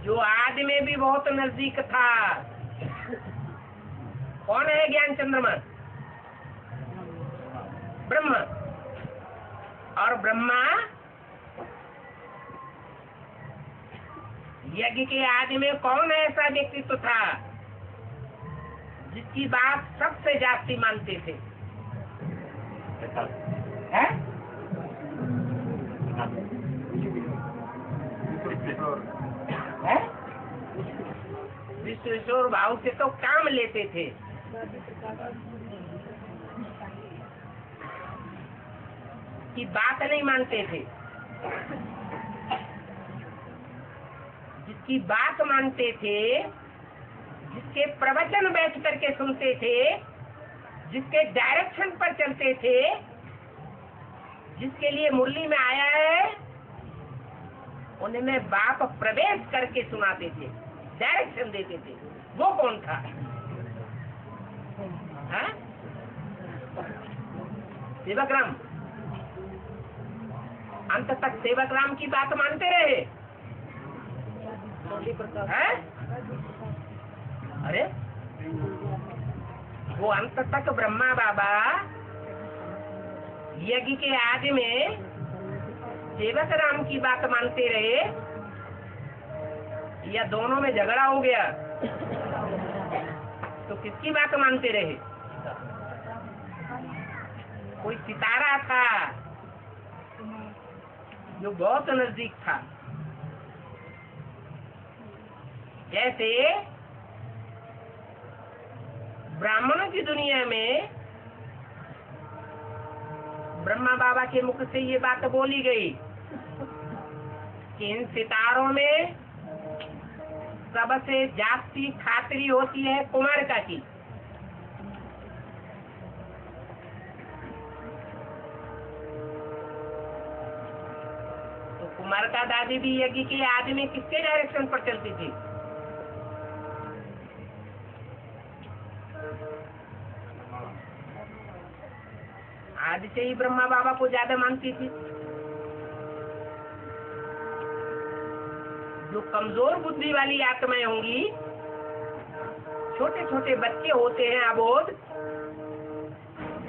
जो आदि में भी बहुत नजदीक था, कौन है ज्ञान चंद्रमा? ब्रह्मा। और ब्रह्मा यज्ञ के आदि में कौन ऐसा व्यक्तित्व था जिसकी बात सबसे जास्ती मानते थे? है? है? विश्वेश्वर भाव से तो काम लेते थे। की बात नहीं मानते थे। जिसकी बात मानते थे, जिसके प्रवचन बैठ करके सुनते थे, जिसके डायरेक्शन पर चलते थे, जिसके लिए मुरली में आया है, उनमें बाप प्रवेश करके सुनाते थे, डायरेक्शन देते थे। वो कौन था? सेवक राम। अंत तक सेवक राम की बात मानते रहे। है? अरे वो अंत तक ब्रह्मा बाबा यज्ञ के आदि में सेवक राम की बात मानते रहे, या दोनों में झगड़ा हो गया तो किसकी बात मानते रहे? कोई सितारा था जो बहुत नजदीक था। जैसे ब्राह्मणों की दुनिया में ब्रह्मा बाबा के मुख से ये बात बोली गई कि इन सितारों में सबसे जास्ती खातिरी होती है कुमारिका की। तो कुमारिका दादी भी यज्ञ के आदि में किसके डायरेक्शन पर चलती थी? आदि से ही ब्रह्मा बाबा को ज्यादा मानती थी। जो कमजोर बुद्धि वाली आत्माएं होंगी, छोटे छोटे बच्चे होते हैं अबोध,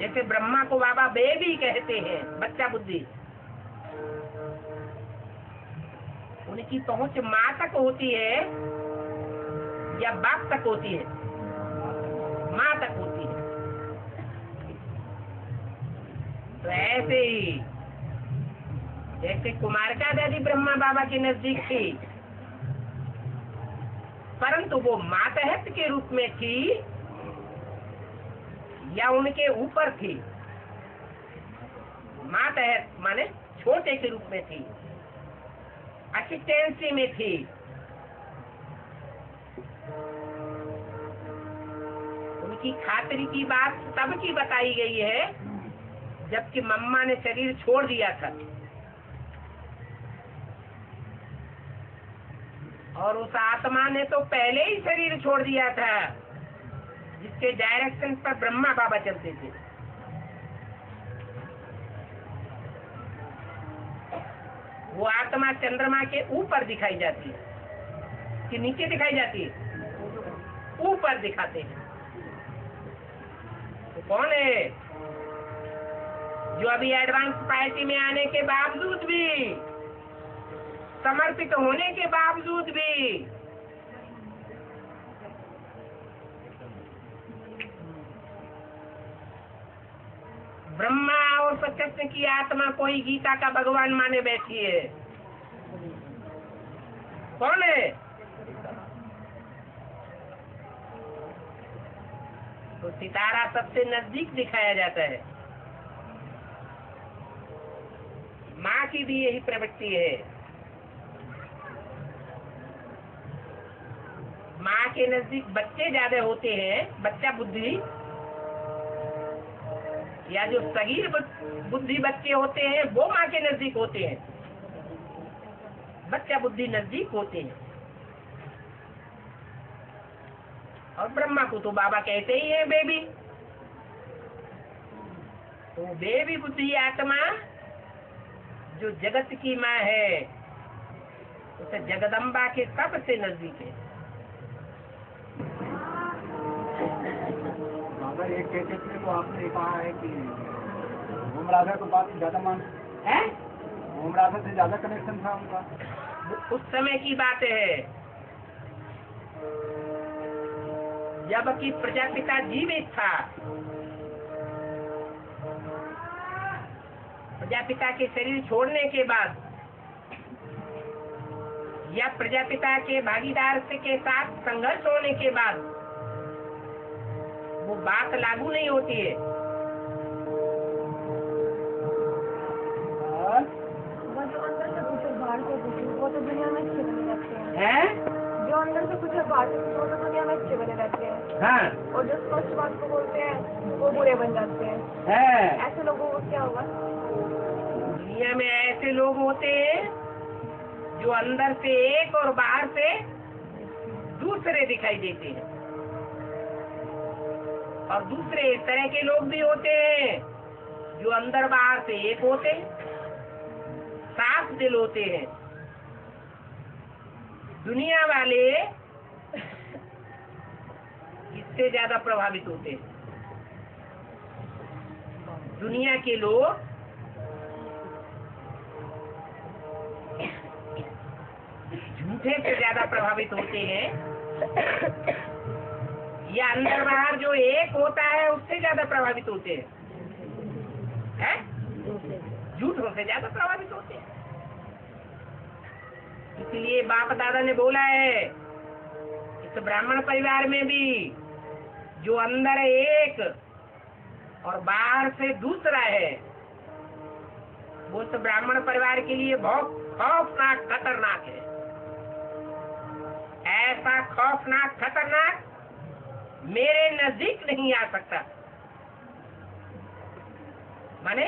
जैसे ब्रह्मा को बाबा बेबी कहते हैं, बच्चा बुद्धि, उनकी पहुंच माँ तक होती है या बाप तक होती है? माँ तक होती है। तो ऐसे ही जैसे कुमारिका दादी ब्रह्मा बाबा के नजदीक थी, परंतु वो मातहत के रूप में थी या उनके ऊपर थी? मातहत माने छोटे के रूप में थी, असिस्टेंसी में थी। उनकी खातिरी की बात तब की बताई गई है जबकि मम्मा ने शरीर छोड़ दिया था, और उस आत्मा ने तो पहले ही शरीर छोड़ दिया था, जिस उसके डायरेक्शन पर ब्रह्मा बाबा चलते थे। वो आत्मा चंद्रमा के ऊपर दिखाई जाती है कि नीचे दिखाई जाती है? ऊपर दिखाते हैं। तो कौन है जो अभी एडवांस पार्टी में आने के बावजूद भी, समर्पित होने के बावजूद भी ब्रह्मा और सचक्र की आत्मा कोई गीता का भगवान माने बैठी है? कौन है? तो सितारा सबसे नजदीक दिखाया जाता है। माँ की भी यही प्रवृत्ति है। माँ के नजदीक बच्चे ज्यादा होते हैं, बच्चा बुद्धि, या जो सगीर बुद्धि बच्चे होते हैं वो माँ के नजदीक होते हैं। बच्चा बुद्धि नजदीक होते हैं। और ब्रह्मा को तो बाबा कहते ही है बेबी। तो बेबी बुद्धि आत्मा जो जगत की माँ है, उसे जगदम्बा के सबसे नजदीक है। अगर एक कहते थे तो आपने कहा है कि ओम राधा को बात ज्यादा मान है? ओम राधा से ज्यादा कनेक्शन था उनका। उस समय की बात है जब कि प्रजापिता जीवित था। प्रजापिता के शरीर छोड़ने के बाद या प्रजापिता के भागीदार के साथ संघर्ष होने के बाद वो बात लागू नहीं होती है। वो जो अंदर से कुछ बाहर से कुछ, वो तो दुनिया में अच्छे बने रहते हैं। जो अंदर से कुछ बाहर से कुछ, वो तो दुनिया में अच्छे बने रहते हैं। हाँ। और जो स्पष्ट बात को बोलते हैं वो बुरे बन जाते हैं। ऐसे लोगों को क्या होगा? दुनिया में ऐसे लोग होते हैं जो अंदर से एक और बाहर से दूसरे दिखाई देते हैं। और दूसरे इस तरह के लोग भी होते हैं जो अंदर बाहर से एक होते हैं, साफ दिल होते हैं। दुनिया वाले इससे ज्यादा प्रभावित होते हैं। दुनिया के लोग झूठे से ज्यादा प्रभावित होते हैं, या अंदर बाहर जो एक होता है उससे ज्यादा प्रभावित होते हैं। झूठों से ज्यादा प्रभावित होते हैं। इसलिए बाप दादा ने बोला है इस ब्राह्मण परिवार में भी जो अंदर एक और बाहर से दूसरा है, वो तो ब्राह्मण परिवार के लिए बहुत खौफनाक खतरनाक है। ऐसा खौफनाक खतरनाक मेरे नजदीक नहीं आ सकता। माने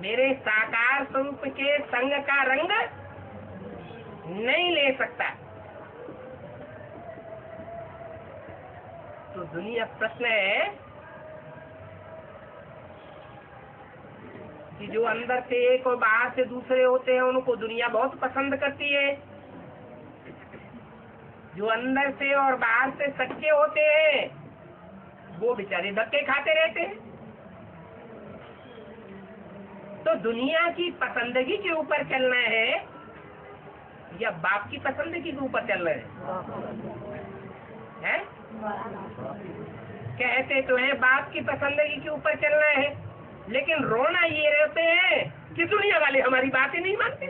मेरे साकार स्वरूप के संग का रंग नहीं ले सकता। तो दुनिया प्रश्न है कि जो अंदर से एक और बाहर से दूसरे होते हैं उनको दुनिया बहुत पसंद करती है। जो अंदर से और बाहर से सच्चे होते हैं वो बेचारे धक्के खाते रहते हैं। तो दुनिया की पसंदगी के ऊपर चलना है या बाप की पसंदगी के ऊपर चलना है? कहते तो है बाप की पसंदगी के ऊपर चलना है, लेकिन रोना ये रहते हैं कि दुनिया वाले हमारी बातें नहीं मानते।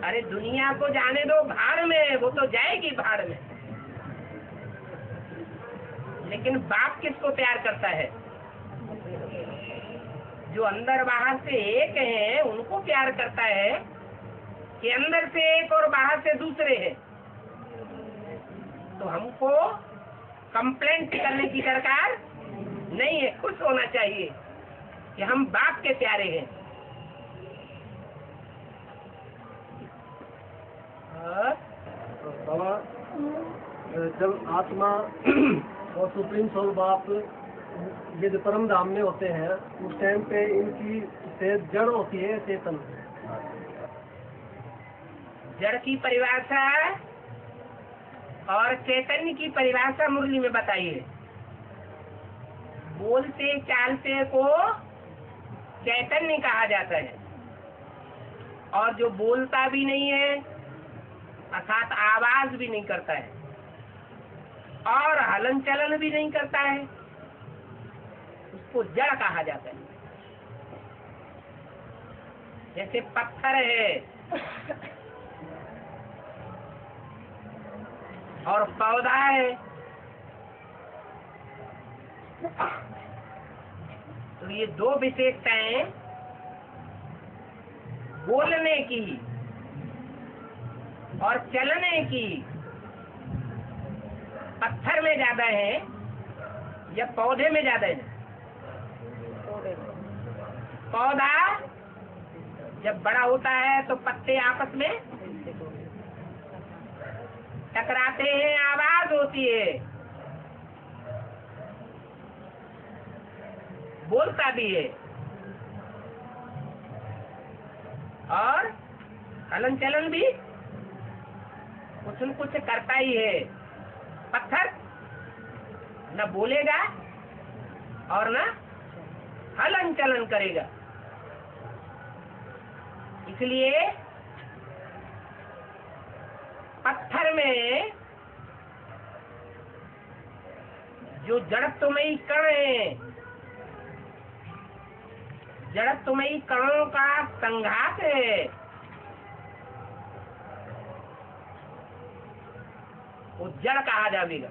अरे दुनिया को जाने दो भाड़ में, वो तो जाएगी भाड़ में। लेकिन बाप किसको प्यार करता है? जो अंदर बाहर से एक हैं उनको प्यार करता है कि अंदर से एक और बाहर से दूसरे हैं। तो हमको कंप्लेंट करने की दरकार नहीं है, खुश होना चाहिए कि हम बाप के प्यारे हैं। जब आत्मा और सुप्रीम सोल बाप ये जो परम धाम में होते हैं उस टाइम पे इनकी जड़ होती है चेतन। जड़ की परिभाषा और चैतन्य की परिभाषा मुरली में बताइए। बोलते चालते को चैतन्य कहा जाता है, और जो बोलता भी नहीं है अर्थात आवाज भी नहीं करता है और हलन चलन भी नहीं करता है, उसको जड़ कहा जाता है। जैसे पत्थर है और पौधा है, तो ये दो विशेषताएं बोलने की और चलने की पत्थर में ज्यादा है या पौधे में ज्यादा है? पौधा जब बड़ा होता है तो पत्ते आपस में टकराते हैं, आवाज होती है, बोलता भी है और हलन चलन भी कुछ न कुछ करता ही है। पत्थर न बोलेगा और न हलन चलन करेगा। इसलिए पत्थर में जो जड़त्वमयी कण है, जड़त्वमयी कणों का संघात है, वो जड़ कहा जाएगा।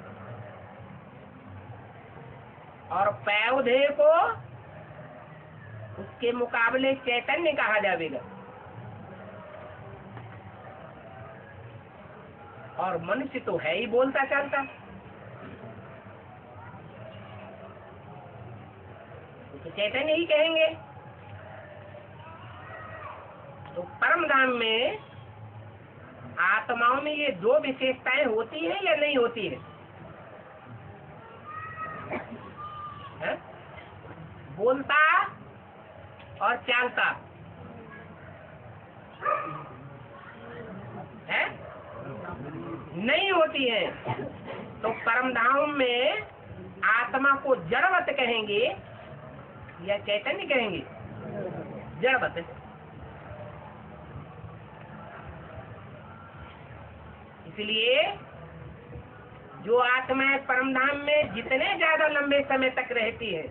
और पौधे को उसके मुकाबले चैतन्य कहा जाएगा। और मनुष्य तो है ही बोलता चलता, तो चैतन्य ही कहेंगे। तो परम धाम में आत्माओं में ये दो विशेषताएं होती है या नहीं होती है? बोलता और चालता है, नहीं होती है। तो परम धाम में आत्मा को जड़वत कहेंगे या चैतन्य कहेंगे? जड़वत। इसलिए जो आत्माएं परम धाम में जितने ज्यादा लंबे समय तक रहती है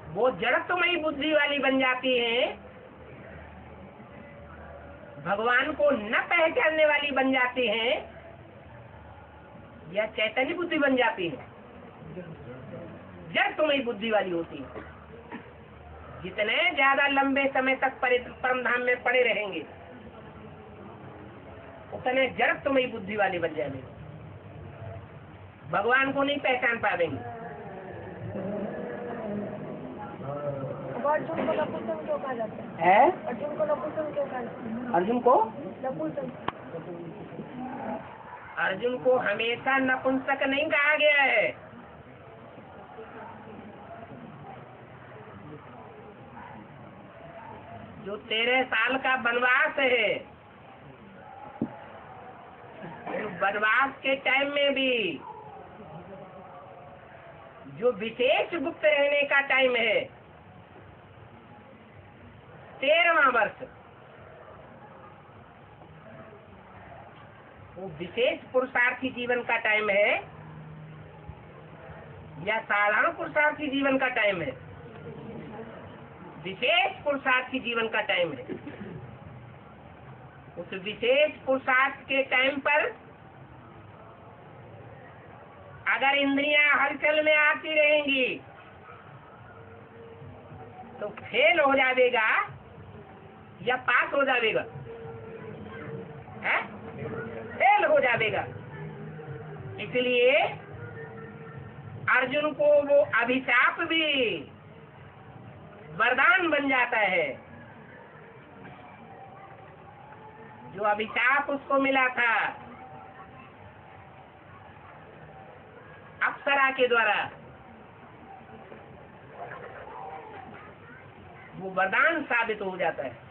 वो जड़त्वमयी बुद्धि वाली बन जाती है, भगवान को न पहचानने वाली बन जाती है या चैतन्य बुद्धि बन जाती है। जड़त्वमयी बुद्धि वाली होती है। जितने ज्यादा लंबे समय तक परम धाम में पड़े रहेंगे उतने जड़त्वमयी बुद्धि वाले बन जाएंगे, भगवान को नहीं पहचान पाएंगे। अर्जुन को नपुंसक क्यों कहा जाता है? अर्जुन को नपुंसक क्यों कहा जाता है? अर्जुन को नपुंसक, अर्जुन को हमेशा नपुंसक नहीं कहा गया है। जो 13 साल का वनवास है, वनवास के टाइम में भी जो विशेष गुप्त रहने का टाइम है 13वां वर्ष, वो विशेष पुरुषार्थी जीवन का टाइम है या साधारण पुरुषार्थी जीवन का टाइम है? विशेष पुरुषार्थी जीवन का टाइम है। उस विशेष पुरुषार्थ के टाइम पर अगर इंद्रियां हलचल में आती रहेंगी तो फेल हो जाएगा या पास हो जाएगा? फेल हो जाएगा। इसलिए अर्जुन को वो अभिशाप भी वरदान बन जाता है। जो अभिशाप उसको मिला था अप्सरा के द्वारा वो वरदान साबित हो जाता है।